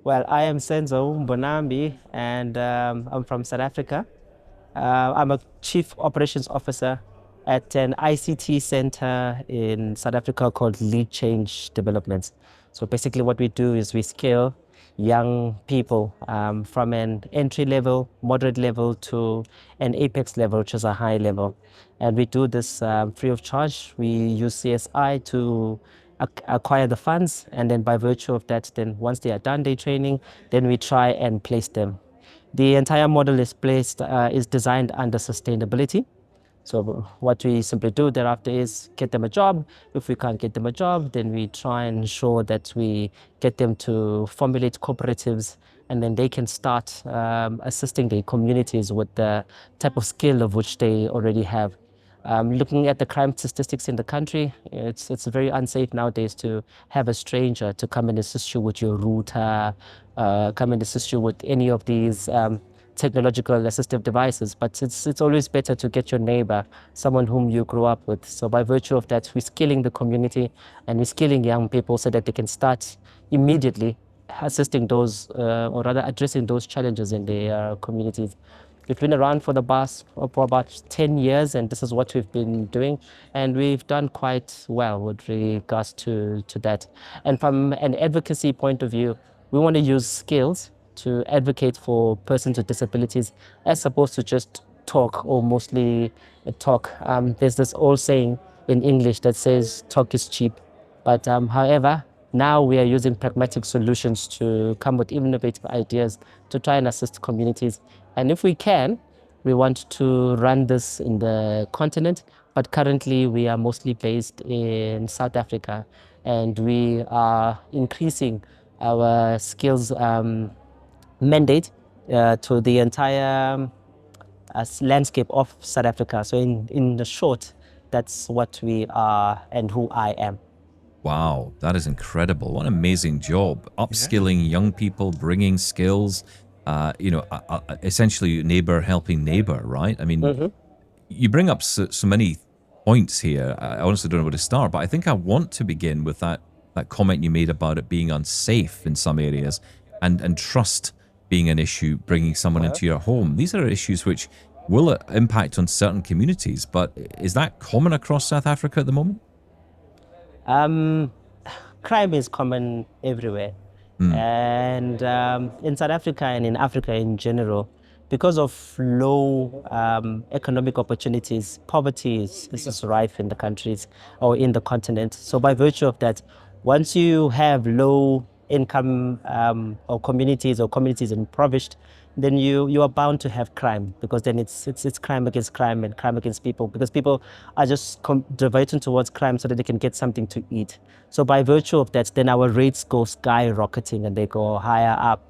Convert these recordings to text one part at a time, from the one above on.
Well, I am Senzo Mbonambi, and I'm from South Africa. I'm a Chief Operations Officer at an ICT center in South Africa called Lead Change Developments. So basically, what we do is we scale young people from an entry level, moderate level to an apex level, which is a high level. And we do this free of charge. We use CSI to acquire the funds, and then by virtue of that, then once they are done their training, then we try and place them. The entire model is designed under sustainability. So what we simply do thereafter is get them a job. If we can't get them a job, then we try and ensure that we get them to formulate cooperatives, and then they can start assisting the communities with the type of skill of which they already have. Looking at the crime statistics in the country, it's very unsafe nowadays to have a stranger to come and assist you with your router, come and assist you with any of these technological assistive devices. But it's always better to get your neighbor, someone whom you grew up with. So by virtue of that, we're skilling the community and we're skilling young people so that they can start immediately assisting those, or rather addressing those challenges in the communities. We've been around for about 10 years, and this is what we've been doing. And we've done quite well with regards to that. And from an advocacy point of view, we want to use skills to advocate for persons with disabilities as opposed to just talk or mostly talk. There's this old saying in English that says talk is cheap. But however, now we are using pragmatic solutions to come with innovative ideas to try and assist communities. And if we can, we want to run this in the continent, but currently we are mostly based in South Africa, and we are increasing our skills mandate to the entire landscape of South Africa. So in the short, that's what we are and who I am. Wow, that is incredible. What an amazing job. Upskilling young people, bringing skills, essentially neighbor helping neighbor, right? I mean, you bring up so many points here. I honestly don't know where to start, but I think I want to begin with that comment you made about it being unsafe in some areas and trust being an issue, bringing someone into your home. These are issues which will impact on certain communities, but is that common across South Africa at the moment? Um, Crime is common everywhere. And in South Africa and in Africa in general, because of low economic opportunities, poverty is rife in the countries or in the continent. So by virtue of that, once you have low income or communities impoverished, then you are bound to have crime, because then it's crime against crime and crime against people, because people are just diverting towards crime so that they can get something to eat. So by virtue of that, then our rates go skyrocketing and they go higher up.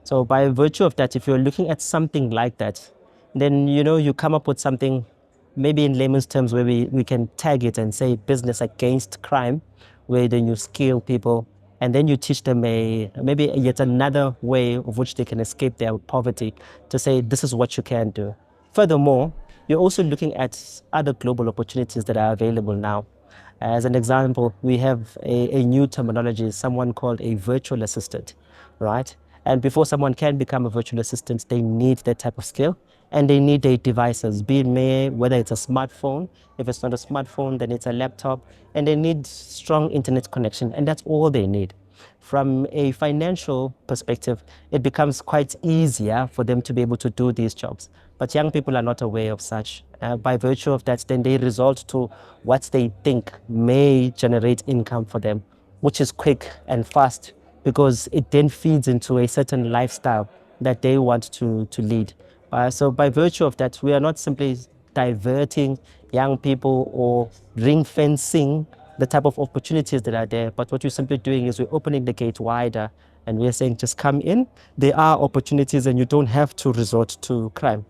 So by virtue of that, if you're looking at something like that, then you come up with something, maybe in layman's terms, where we can tag it and say business against crime, where then you scale people and then you teach them maybe yet another way of which they can escape their poverty, to say this is what you can do. Furthermore, you're also looking at other global opportunities that are available now. As an example, we have a new terminology, someone called a virtual assistant, right? And before someone can become a virtual assistant, they need that type of skill, and they need their devices, be it whether it's a smartphone. If it's not a smartphone, then it's a laptop, and they need strong internet connection, and that's all they need. From a financial perspective, it becomes quite easier for them to be able to do these jobs. But young people are not aware of such. By virtue of that, then they resort to what they think may generate income for them, which is quick and fast, because it then feeds into a certain lifestyle that they want to lead. So by virtue of that, we are not simply diverting young people or ring fencing the type of opportunities that are there, but what we're simply doing is we're opening the gate wider, and we're saying just come in. There are opportunities and you don't have to resort to crime.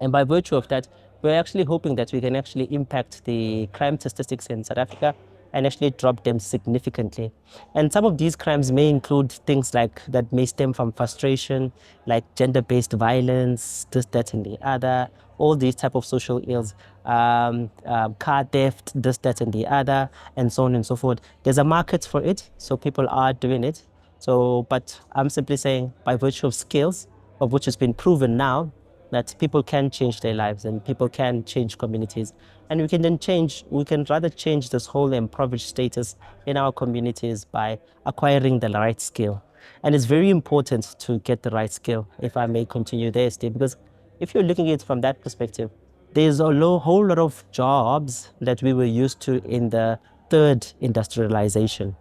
And by virtue of that, we're actually hoping that we can actually impact the crime statistics in South Africa and actually drop them significantly. And some of these crimes may include things like that may stem from frustration, like gender-based violence, this, that, and the other, all these type of social ills, car theft, this, that, and the other, and so on and so forth. There's a market for it, so people are doing it. So, but I'm simply saying by virtue of skills, of which has been proven now, that people can change their lives and people can change communities. And we can rather change this whole impoverished status in our communities by acquiring the right skill. And it's very important to get the right skill, if I may continue there, Steve, because if you're looking at it from that perspective, there's a whole lot of jobs that we were used to in the third industrialization,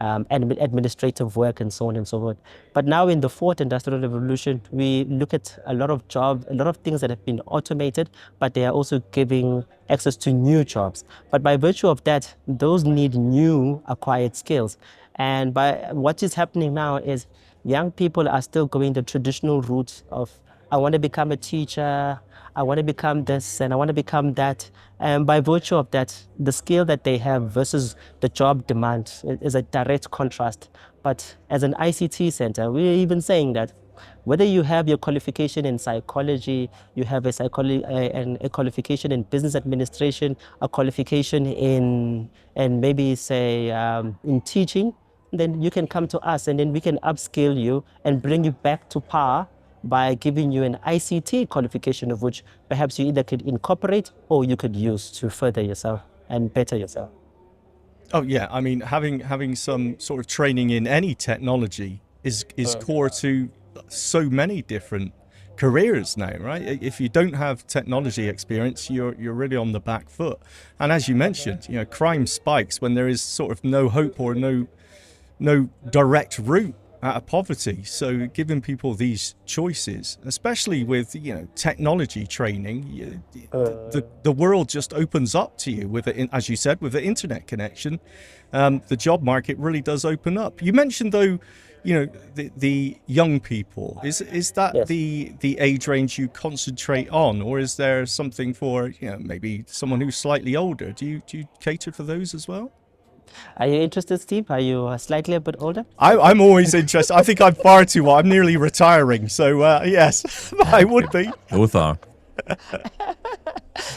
and administrative work and so on and so forth. But now in the fourth industrial revolution, we look at a lot of jobs, a lot of things that have been automated, but they are also giving access to new jobs. But by virtue of that, those need new acquired skills. And by what is happening now is young people are still going the traditional route of, I want to become a teacher, I want to become this, and I want to become that. And by virtue of that, the skill that they have versus the job demand is a direct contrast. But as an ICT center, we're even saying that whether you have your qualification in psychology, you have a qualification in business administration, a qualification in, and maybe say in teaching, then you can come to us and then we can upskill you and bring you back to par by giving you an ICT qualification, of which perhaps you either could incorporate or you could use to further yourself and better yourself. Oh yeah, I mean, having some sort of training in any technology is core to so many different careers now, right? If you don't have technology experience, you're really on the back foot. And as you mentioned, you know, crime spikes when there is sort of no hope or no direct route out of poverty. So giving people these choices, especially with, you know, technology training, the world just opens up to you with it. As you said, with the internet connection, the job market really does open up. You mentioned though, you know, the young people. Is that Yes. the age range you concentrate on, or is there something for, you know, maybe someone who's slightly older? Do you cater for those as well? Are you interested, Steve? Are you slightly a bit older? I'm always interested. I think I'm far too old. I'm nearly retiring, so yes, I would be. Both are.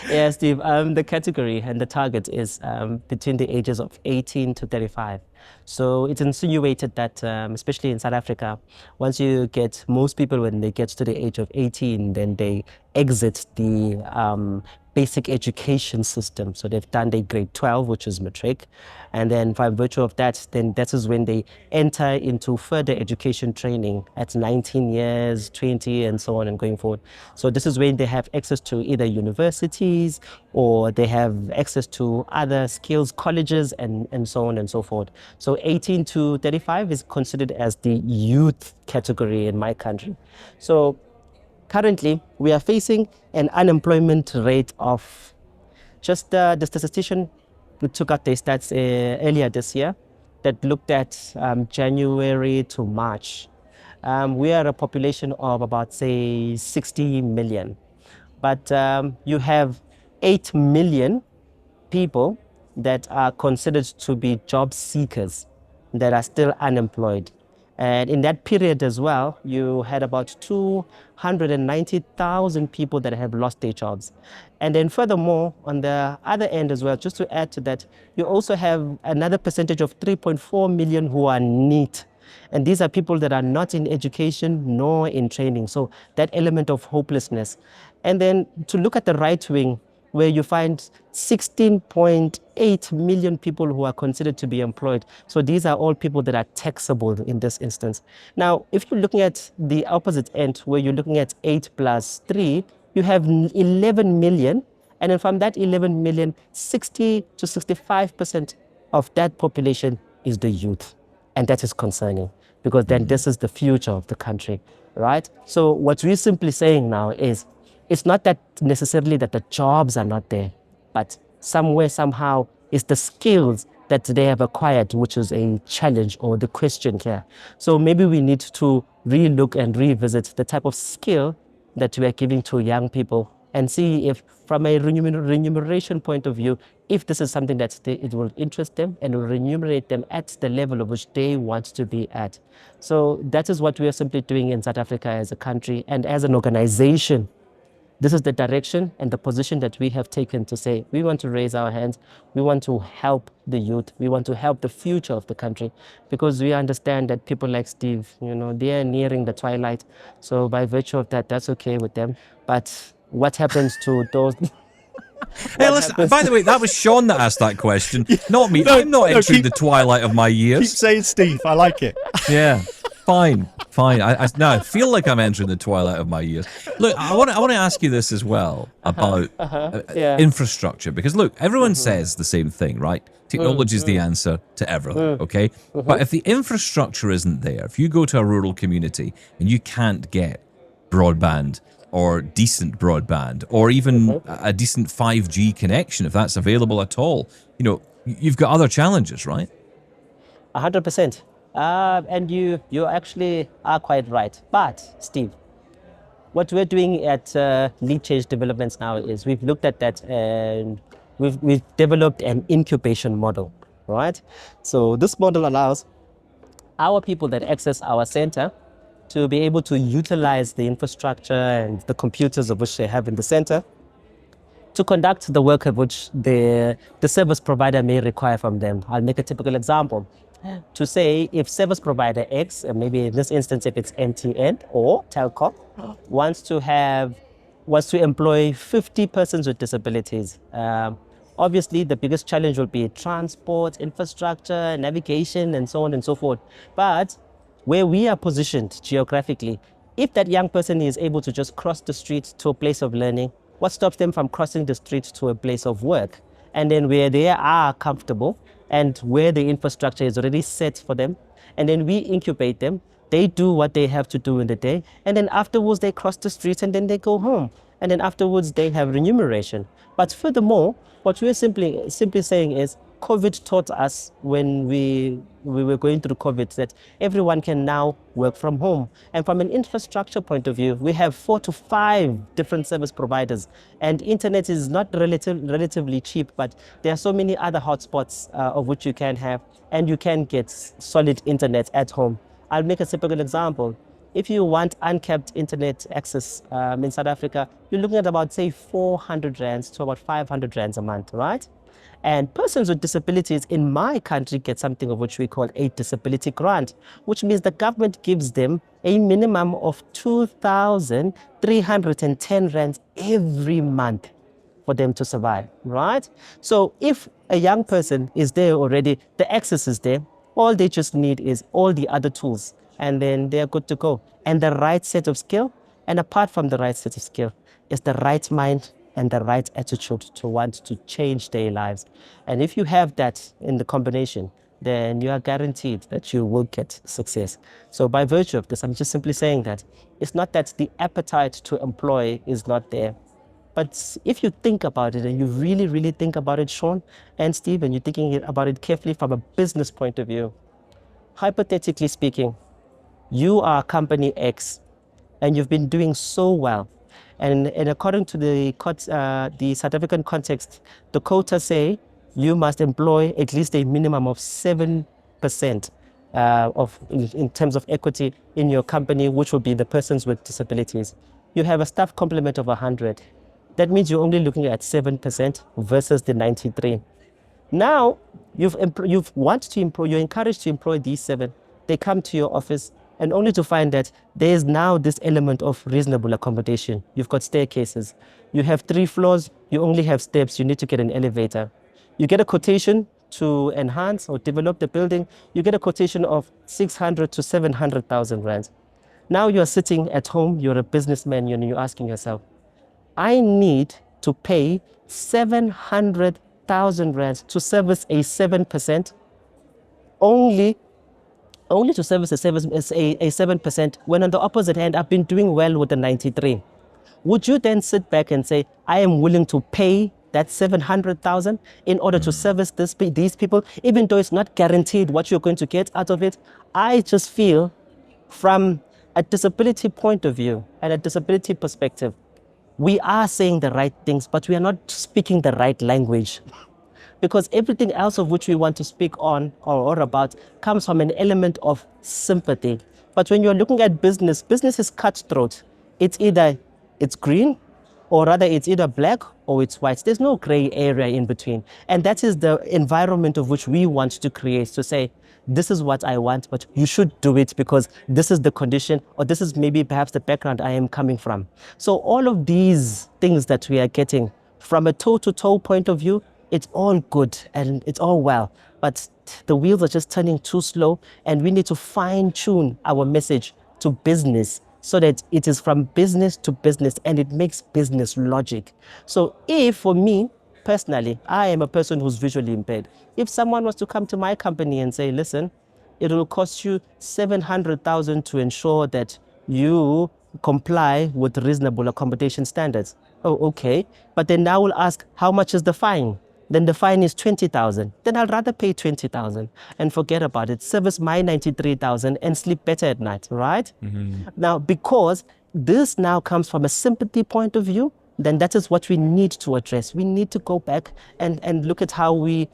Yeah, Steve, the category and the target is between the ages of 18 to 35. So it's insinuated that, especially in South Africa, once you get, most people, when they get to the age of 18, then they exit the basic education system. So they've done their grade 12, which is matric. And then by virtue of that, then that is when they enter into further education training at 19 years, 20, and so on and going forward. So this is when they have access to either universities or they have access to other skills colleges and so on and so forth. So 18 to 35 is considered as the youth category in my country. So currently, we are facing an unemployment rate of, just the statistician who took out the stats earlier this year that looked at January to March. We are a population of about, say, 60 million. But you have 8 million people that are considered to be job seekers that are still unemployed. And in that period as well, you had about 290,000 people that have lost their jobs. And then furthermore, on the other end as well, just to add to that, you also have another percentage of 3.4 million who are NEET. And these are people that are not in education nor in training. So that element of hopelessness. And then to look at the right wing, where you find 16.8 million people who are considered to be employed. So these are all people that are taxable in this instance. Now, if you're looking at the opposite end, where you're looking at 8 plus 3, you have 11 million. And then from that 11 million, 60 to 65% of that population is the youth. And that is concerning, because then this is the future of the country, right? So what we're simply saying now is, it's not that necessarily that the jobs are not there, but somewhere, somehow, it's the skills that they have acquired, which is a challenge or the question here. So maybe we need to relook and revisit the type of skill that we are giving to young people and see if, from a remuneration point of view, if this is something that it will interest them and will remunerate them at the level of which they want to be at. So that is what we are simply doing in South Africa as a country and as an organization, this is the direction and the position that we have taken to say we want to raise our hands, we want to help the youth, we want to help the future of the country, because we understand that people like Steve, they are nearing the twilight. So by virtue of that, that's okay with them. But what happens to those? Hey, listen, by the way, that was Sean that asked that question, not me. I'm not entering the twilight of my years. Keep saying Steve, I like it. Yeah, fine. Now I feel like I'm entering the twilight of my years. Look, I want to ask you this as well about infrastructure, because look, everyone says the same thing, right? Technology is the answer to everything, okay? But if the infrastructure isn't there, if you go to a rural community and you can't get broadband or decent broadband or even a decent 5G connection, if that's available at all, you've got other challenges, right? 100%. And you actually are quite right. But Steve, what we're doing at Lead Change Developments now is we've looked at that and we've developed an incubation model, right? So this model allows our people that access our center to be able to utilize the infrastructure and the computers of which they have in the center to conduct the work of which the service provider may require from them. I'll make a typical example. To say if service provider X, maybe in this instance if it's MTN or Telco, wants to employ 50 persons with disabilities. Obviously, the biggest challenge will be transport, infrastructure, navigation, and so on and so forth. But where we are positioned geographically, if that young person is able to just cross the street to a place of learning, what stops them from crossing the street to a place of work? And then where they are comfortable and where the infrastructure is already set for them, and then we incubate them, they do what they have to do in the day, and then afterwards they cross the streets and then they go home. And then afterwards they have remuneration. But furthermore, what we're simply saying is COVID taught us when we were going through COVID that everyone can now work from home. And from an infrastructure point of view, we have 4 to 5 different service providers. And internet is not relatively cheap, but there are so many other hotspots of which you can have, and you can get solid internet at home. I'll make a typical example. If you want uncapped internet access in South Africa, you're looking at about, say, 400 rands to about 500 rands a month, right? And persons with disabilities in my country get something of which we call a disability grant, which means the government gives them a minimum of 2,310 rands every month for them to survive, right? So if a young person is there already, the access is there, all they just need is all the other tools, and then they're good to go. And the right set of skill, and apart from the right set of skill, is the right mind and the right attitude to want to change their lives. And if you have that in the combination, then you are guaranteed that you will get success. So by virtue of this, I'm just simply saying that it's not that the appetite to employ is not there. But if you think about it and you really, really think about it, Sean and Steve, and you're thinking about it carefully from a business point of view, hypothetically speaking, you are company X and you've been doing so well. And according to the South African context, the quota say you must employ at least a minimum of 7% in terms of equity in your company, which will be the persons with disabilities. You have a staff complement of 100. That means you're only looking at 7% versus the 93. Now, you're encouraged to employ these 7. They come to your office, and only to find that there's now this element of reasonable accommodation. You've got staircases. You have 3 floors, you only have steps, you need to get an elevator. You get a quotation to enhance or develop the building, you get a quotation of 600 to 700,000 rands. Now you're sitting at home, you're a businessman, and you're asking yourself, I need to pay 700,000 rands to service a 7%, only to service a 7%, when on the opposite hand, I've been doing well with the 93. Would you then sit back and say, I am willing to pay that 700,000 in order to service these people, even though it's not guaranteed what you're going to get out of it? I just feel from a disability point of view and a disability perspective, we are saying the right things, but we are not speaking the right language. Because everything else of which we want to speak on or about comes from an element of sympathy. But when you're looking at business is cutthroat. It's either it's green or rather it's either black or it's white. There's no gray area in between. And that is the environment of which we want to create, to say, this is what I want, but you should do it because this is the condition, or this is maybe perhaps the background I am coming from. So all of these things that we are getting from a toe-to-toe point of view, it's all good and it's all well, but the wheels are just turning too slow, and we need to fine-tune our message to business so that it is from business to business and it makes business logic. So if, for me personally, I am a person who's visually impaired, if someone was to come to my company and say, listen, it will cost you 700,000 to ensure that you comply with reasonable accommodation standards. Oh, okay. But then I will ask, how much is the fine? Then the fine is 20,000. Then I'll rather pay 20,000 and forget about it. Service my 93,000 and sleep better at night, right? Now, because this now comes from a sympathy point of view, then that is what we need to address. We need to go back and look at how we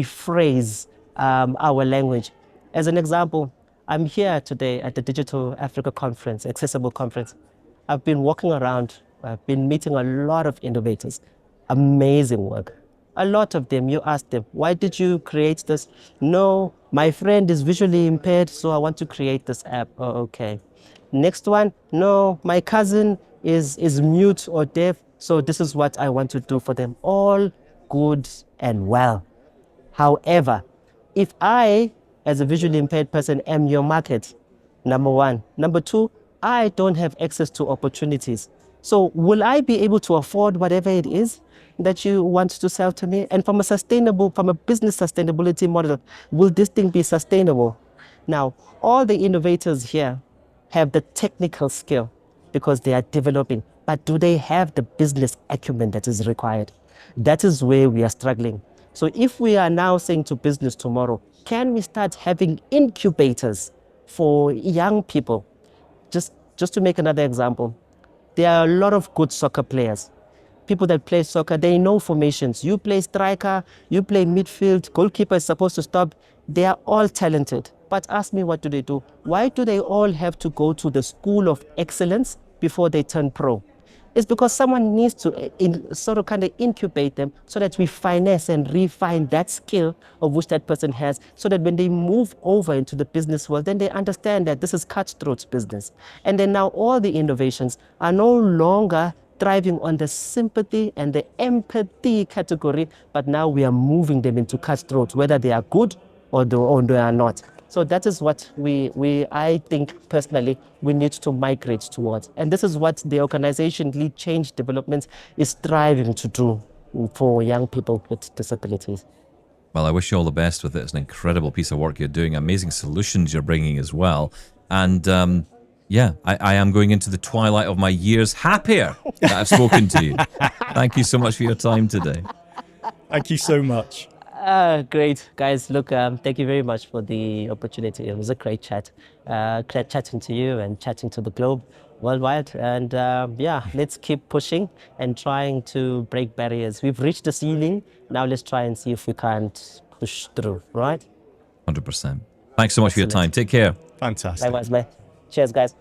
phrase our language. As an example, I'm here today at the Digital Africa Conference, Accessible Conference. I've been walking around, I've been meeting a lot of innovators. Amazing work. A lot of them, you ask them, why did you create this? No, my friend is visually impaired, so I want to create this app. Oh, okay. Next one, no, my cousin is mute or deaf, so this is what I want to do for them. All good and well. However, if I, as a visually impaired person, am your market, number one. Number two, I don't have access to opportunities. So will I be able to afford whatever it is that you want to sell to me? And from a business sustainability model, will this thing be sustainable? Now, all the innovators here have the technical skill because they are developing, but do they have the business acumen that is required? That is where we are struggling. So if we are now saying to business tomorrow, can we start having incubators for young people? Just to make another example, there are a lot of good soccer players. People that play soccer, they know formations. You play striker, you play midfield, goalkeeper is supposed to stop. They are all talented. But ask me, what do? Why do they all have to go to the school of excellence before they turn pro? It's because someone needs to incubate them so that we finesse and refine that skill of which that person has, so that when they move over into the business world, then they understand that this is cutthroat business. And then now all the innovations are no longer thriving on the sympathy and the empathy category, but now we are moving them into cutthroat, whether they are good or they are not. So that is what I think personally we need to migrate towards. And this is what the organization Lead Change Development is striving to do for young people with disabilities. Well, I wish you all the best with it. It's an incredible piece of work you're doing, amazing solutions you're bringing as well. And yeah, I am going into the twilight of my years happier that I've spoken to you. Thank you so much for your time today. Thank you so much. Great, guys. Look, thank you very much for the opportunity. It was a great chat. Great chatting to you and chatting to the globe worldwide. And yeah, let's keep pushing and trying to break barriers. We've reached the ceiling. Now let's try and see if we can't push through, right? 100%. Thanks so much for your time. Take care. Fantastic. Likewise, man. Cheers, guys.